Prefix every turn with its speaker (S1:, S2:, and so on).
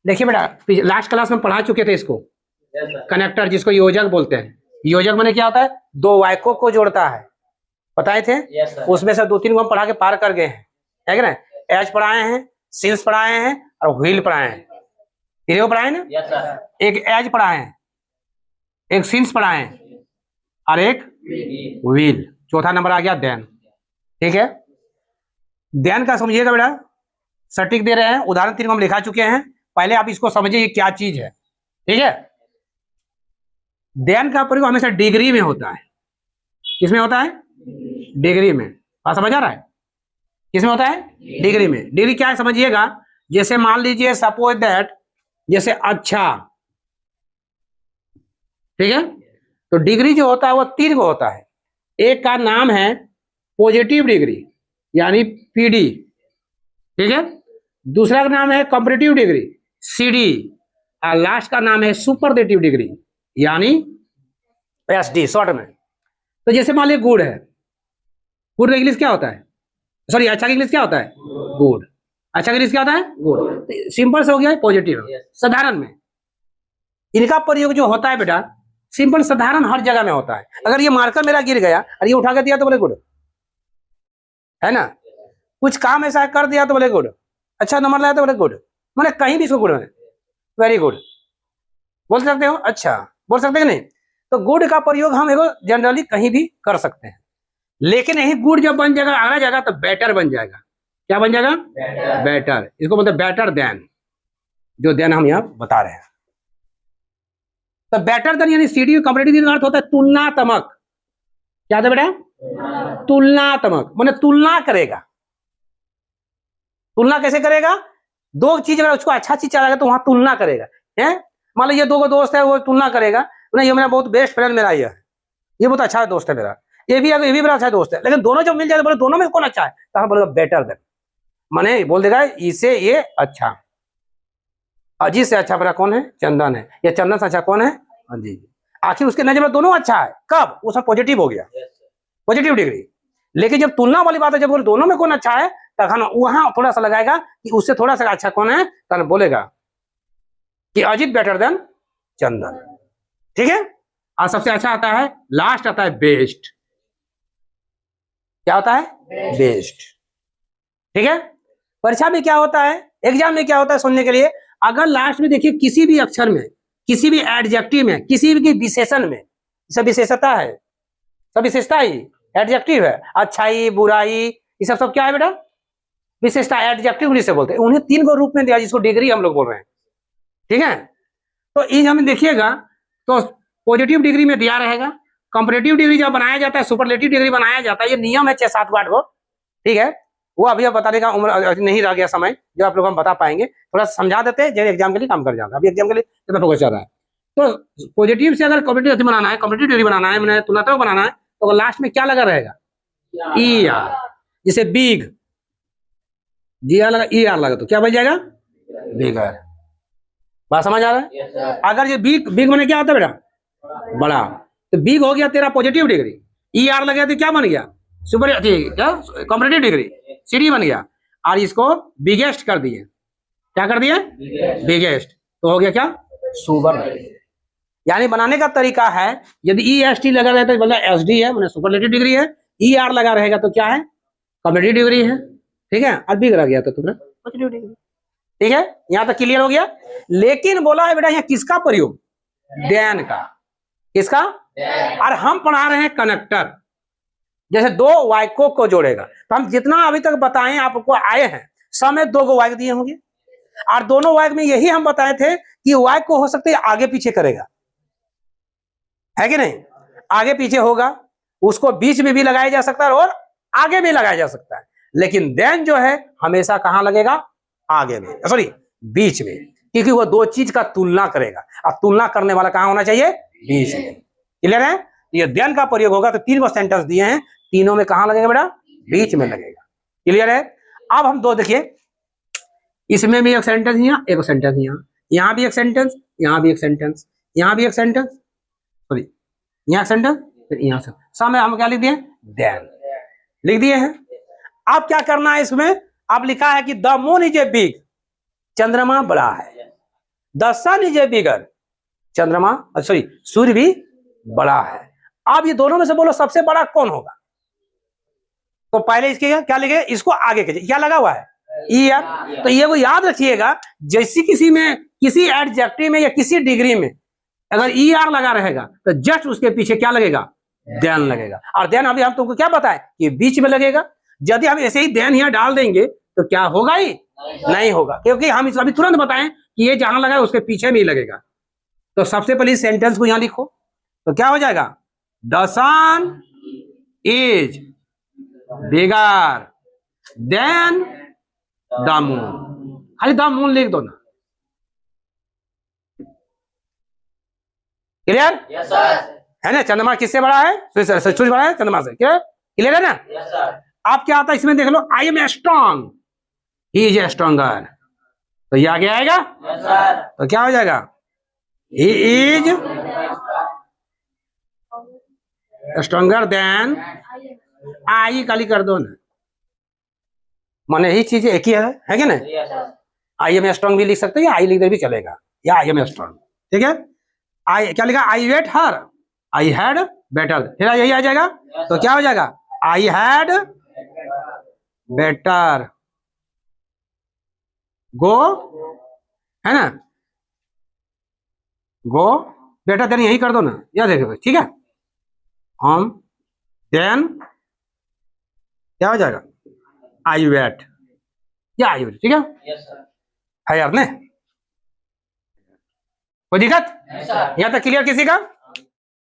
S1: देखिए बेटा, last class में पढ़ा चुके थे इसको, कनेक्टर जिसको योजक बोलते हैं। योजक माने क्या होता है? दो वायकों को जोड़ता है, बताए थे। उसमें से 2-3 को हम पढ़ा के पार कर गए हैं, है कि ना। एज पढ़ाए हैं, सिंस पढ़ाए हैं और व्हील पढ़ाए हैं। तीनों पढ़ाए ना। एक एज पढ़ाए हैं, एक सिंस पढ़ाए हैं और एक व्हील। चौथा नंबर आ गया देन। ठीक है, देन का समझिएगा बेटा, सटीक दे रहे हैं, उदाहरण 3 को हम लिखा चुके हैं। पहले आप इसको समझिए क्या चीज है। ठीक है, देन का प्रयोग हमेशा डिग्री में होता है। किसमें होता है? डिग्री में। बात समझ आ रहा है? किसमें होता है? डिग्री में। डिग्री क्या है समझिएगा, जैसे मान लीजिए सपोज दैट, जैसे अच्छा, ठीक है, तो डिग्री जो होता है वो 3 को होता है। एक का नाम है पॉजिटिव डिग्री यानी पीडी, ठीक है। दूसरा का नाम है कंपैरेटिव डिग्री सीडी, और लास्ट का नाम है सुपरलेटिव डिग्री यानी एसडी शॉर्ट में। तो जैसे मान लीजिए गुड है, गुड का इंग्लिश क्या होता है? सॉरी, अच्छा का इंग्लिश क्या होता है? गुड। अच्छा का इंग्लिश क्या होता है? गुड। सिंपल से हो गया है पॉजिटिव। साधारण में इनका प्रयोग जो होता है बेटा, सिंपल साधारण हर जगह में होता है। अगर ये मार्कर मेरा गिर गया और ये उठा के दिया तो बोले गुड, है ना। कुछ काम ऐसा कर दिया तो बोले गुड, अच्छा नंबर लाया तो बोले गुड, मैंने कहीं भी इसको गुड है, वेरी गुड बोल सकते हो, अच्छा बोल सकते हैं नहीं। तो गुड का प्रयोग हम जनरली कहीं भी कर सकते हैं, लेकिन यही गुड जब बन जाएगा अगला जाएगा तो बेटर बन जाएगा। क्या बन जाएगा? बेटर। इसको बोलते हैं बेटर देन, जो देन हम यहाँ बता रहे हैं। तो बेटर देन यानी सीडी कंपैरेटिव का अर्थ होता है तुलनात्मक। क्या था बेटा? तुलनात्मक माने तुलना करेगा। तुलना कैसे करेगा? दो चीज अगर उसको अच्छा चीज चलेगा तो वहां तुलना करेगा, है। मान लो ये 2 दोस्त है, वो तुलना करेगा, नहीं ये मेरा बहुत बेस्ट फ्रेंड मेरा ये बहुत अच्छा दोस्त है मेरा, ये भी मेरा अच्छा दोस्त है। लेकिन दोनों जब मिल जाए तो बोले दोनों में कौन अच्छा है, तो हम बोलेगा बेटर देन, माने बोल देगा इसे ये अच्छा। अजीत से अच्छा मेरा कौन है? चंदन है। या चंदन से अच्छा कौन है? अजीत। आखिर उसके नजर में दोनों अच्छा है, कब? उसमें पॉजिटिव हो गया, पॉजिटिव डिग्री। लेकिन जब तुलना वाली बात है, जब दोनों में कौन अच्छा है, तब वहां थोड़ा सा लगाएगा कि उससे थोड़ा सा अच्छा कौन है, तब बोलेगा कि अजीत बेटर देन चंदन। ठीक है, और सबसे अच्छा आता है, लास्ट आता है बेस्ट। क्या होता है? बेस्ट। ठीक है, परीक्षा में क्या होता है, एग्जाम में क्या होता है सुनने के लिए, अगर लास्ट में देखिए किसी भी अक्षर में, किसी भी एडजेक्टिव में, किसी भी विशेषण में, सब विशेषता है, सब विशेषता ही एडजेक्टिव है। अच्छाई, बुराई, ये सब क्या है बेटा? विशेषता। एडजेक्टिव इंग्लिश से बोलते हैं। उन्हें 3 को रूप में दिया जिसको डिग्री हम लोग बोल रहे हैं। ठीक है, तो इन हमें देखिएगा तो पॉजिटिव डिग्री में दिया रहेगा। कंपैरेटिव डिग्री जब बनाया जाता है, सुपरलेटिव डिग्री बनाया जाता है, ये नियम है 6-7 8 को। ठीक है, वो अभी अब बताने का उम्र नहीं रह गया समय जो आप लोग हम बता पाएंगे। थोड़ा समझा देते हैं, जब एग्जाम के लिए काम कर जाएगा। अभी एग्जाम के लिए कितना फोकस चल रहा है। तो पॉजिटिव से अगर कंपैरेटिव बनाना है, कंपैरेटिव डिग्री बनाना है, मैंने तुलनात्मक बनाना है, तो लास्ट में क्या लगा रहेगा? E R. जैसे बिग, जी आर लगा, ई आर लगा, तो क्या बन जाएगा? बिगर। बात समझ आ रहा है? अगर ये बिग, बिग मैंने क्या होता है बेटा? बड़ा। तो बिग हो गया तेरा पॉजिटिव डिग्री, ई आर लग गया तो क्या बन गया? सुपर, क्या कंपैरेटिव डिग्री, सीडी बन गया। और इसको बिगेस्ट कर दिए। क्या कर दिए? बिगेस्ट। तो हो गया क्या? सुपर। यानी बनाने का तरीका है, यदि ई एस टी लगा रहता है मतलब एस डी है, मतलब सुपरलेटिव डिग्री है। ई आर लगा रहेगा तो क्या है? कंपैरेटिव डिग्री है। ठीक है, और बिग रह गया तो तुम्हारा पॉजिटिव डिग्री। ठीक है, यहां तक क्लियर हो गया। लेकिन बोला है बेटा यहाँ किसका प्रयोग? देन का। किसका? और हम पढ़ा रहे हैं कनेक्टर, जैसे 2 वाक्यों को जोड़ेगा। तो हम जितना अभी तक बताए आपको आए हैं, सब में 2 वाक्य दिए होंगे, और दोनों वाक्य में यही हम बताए थे कि वाक्य को हो सकता है आगे पीछे करेगा, है कि नहीं? आगे पीछे होगा, उसको बीच में भी लगाया जा सकता है और आगे भी लगाया जा सकता है। लेकिन देन जो है हमेशा कहां लगेगा? आगे में, सॉरी बीच में, क्योंकि वो 2 चीज का तुलना करेगा, और तुलना करने वाला कहां होना चाहिए? बीच में। क्लियर है? ये देन का प्रयोग होगा। तो 3 सेंटेंस दिए हैं, तीनों में कहां लगेगा बेटा? बीच में लगेगा। क्लियर है? अब हम 2 देखिए, इसमें भी एक सेंटेंस यहाँ, एक सेंटेंस यहाँ भी एक सेंटेंस, यहाँ भी एक सेंटेंस, यहाँ भी एक सेंटेंस, सॉरी यहाँ सेंटेंस, फिर यहाँ से सब में हम क्या लिख दिए? देन लिख दिए हैं। अब क्या करना है इसमें? अब लिखा है कि the moon is a big, चंद्रमा बड़ा है। द सन इज ए बिगर, चंद्रमा सॉरी सूर्य भी बड़ा है। अब ये दोनों में से बोलो सबसे बड़ा कौन होगा? तो पहले इसके क्या लिखे, इसको आगे कीजिए, क्या लगा हुआ है ईयर। तो ये वो याद रखिएगा, जैसी किसी में किसी एडजेक्टिव में या किसी डिग्री में अगर ई आर लगा रहेगा तो जस्ट उसके पीछे क्या लगेगा, देन लगेगा। और देन अभी हम तुमको क्या बताएं कि बीच में लगेगा। यदि हम ऐसे ही देन यहाँ डाल देंगे तो क्या होगा ही नहीं होगा, क्योंकि हम अभी तुरंत बताएं कि ये जहां लगा है उसके पीछे में ही लगेगा। तो सबसे पहले सेंटेंस को यहां लिखो, तो क्या हो जाएगा, the sun is bigger than the moon. खाली द मून लिख दो ना, क्लियर?
S2: Yes sir.
S1: है ना? चंद्रमा किससे बड़ा है? सूर्य बड़ा है चंद्रमा से, क्लियर है ना?
S2: Yes sir.
S1: आप क्या आता है इसमें देख लो, I am strong, he is stronger, तो ये आगे आएगा।
S2: Yes sir.
S1: तो क्या हो जाएगा, he is stronger than, I खाली कर दो ना, माने ही चीज एक ही है कि नहीं?
S2: Yes sir.
S1: I am strong भी लिख सकते हैं, आई लिख दे भी चलेगा, या आई एम स्ट्रॉन्ग, ठीक है। आई क्या लिखा, I wait her, I had better, फिर यही आ जाएगा। तो क्या हो जाएगा, आई हैड बेटर गो, है ना, गो बेटर देन यही कर दो ना, या देखो ठीक है। हम देन क्या हो जाएगा, आई वेट, या आई वेट, ठीक है।
S2: Yes sir.
S1: है यार ने कोई दिक्कत?
S2: नहीं सर।
S1: यहाँ तक क्लियर किसी का?